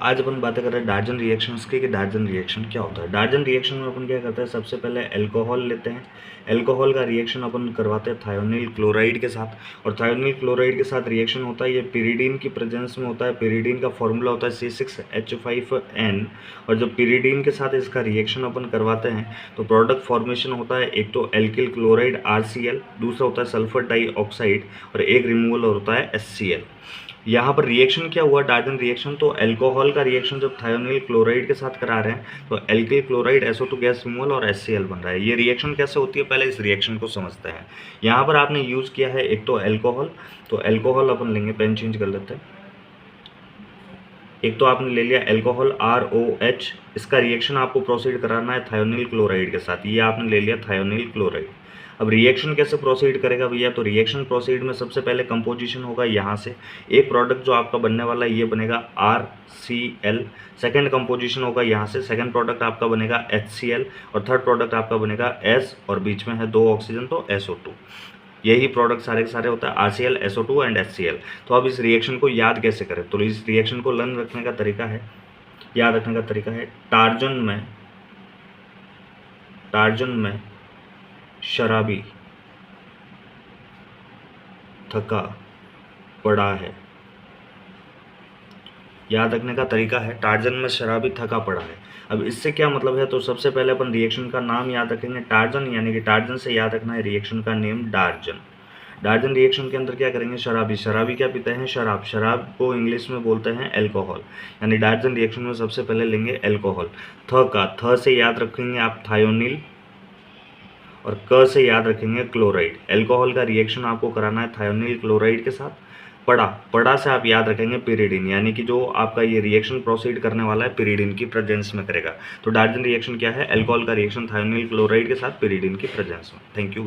आज अपन बातें कर रहे हैं डार्जन रिएक्शंस की कि डार्जन रिएक्शन क्या होता है। डार्जन रिएक्शन में अपन क्या करते हैं, सबसे पहले अल्कोहल लेते हैं। अल्कोहल का रिएक्शन अपन करवाते हैं थायोनिल क्लोराइड के साथ, और थायोनिल क्लोराइड के साथ रिएक्शन होता है, ये पिरिडीन की प्रेजेंस में होता है। पिरिडीन का फॉर्मूला होता है C6H5N, और जब पिरिडीन के साथ इसका रिएक्शन अपन करवाते हैं तो प्रोडक्ट फॉर्मेशन होता है, एक तो एल्किल क्लोराइड RCl, दूसरा होता है सल्फर डाइऑक्साइड, और एक रिमूवल होता है HCl। यहाँ पर रिएक्शन क्या हुआ, डार्जन रिएक्शन, तो अल्कोहल का रिएक्शन जब थायोनिल क्लोराइड के साथ करा रहे हैं तो alkyl chloride SO2 gas removal और HCl बन रहा है। ये रिएक्शन कैसे होती है, पहले इस रिएक्शन को समझते हैं। यहाँ पर आपने यूज़ किया है एक तो अल्कोहल, तो अल्कोहल अपन लेंगे, पेन चेंज कर लेते हैं। एक तो आपने ले लिया अल्कोहल ROH, इसका रिएक्शन आपको प्रोसीड कराना है थायोनिल क्लोराइड के साथ, ये आपने ले लिया थायोनिल क्लोराइड। अब रिएक्शन कैसे प्रोसीड करेगा भैया, तो रिएक्शन प्रोसीड में सबसे पहले कंपोजिशन होगा यहाँ से, एक प्रोडक्ट जो आपका बनने वाला है ये बनेगा RCl, सेकंड कंपोजिशन होगा यहाँ से, सेकंड प्रोडक्ट आपका बनेगा HCl, और थर्ड प्रोडक्ट आपका बनेगा S, और बीच में है 2 ऑक्सीजन तो SO2। यही प्रोडक्ट सारे के सारे होता है RCl, SO2 एंड HCl। तो अब इस रिएक्शन को याद कैसे करें, तो इस रिएक्शन को लर्न रखने का तरीका है, याद रखने का तरीका है, टार्जन में शराबी थका पड़ा है। याद रखने का तरीका है, टार्जन में शराबी थका पड़ा है। अब इससे क्या मतलब है, तो सबसे पहले अपन रिएक्शन का नाम याद रखेंगे टार्जन, यानी कि टार्जन से याद रखना है रिएक्शन का नेम डार्जन। डार्जन रिएक्शन के अंदर क्या करेंगे, शराबी क्या पीते हैं, शराब को इंग्लिश में बोलते हैं अल्कोहल, यानी डार्जन रिएक्शन में सबसे पहले लेंगे अल्कोहल। थ से याद रखेंगे आप थायोनिल, और क से याद रखेंगे क्लोराइड। अल्कोहल का रिएक्शन आपको कराना है थायोनिल क्लोराइड के साथ। पड़ा से आप याद रखेंगे पिरिडीन, यानी कि जो आपका ये रिएक्शन प्रोसीड करने वाला है पिरिडीन की प्रेजेंस में करेगा। तो डार्जन रिएक्शन क्या है, अल्कोहल का रिएक्शन थायोनिल क्लोराइड के साथ पिरिडीन की प्रेजेंस में। Thank you.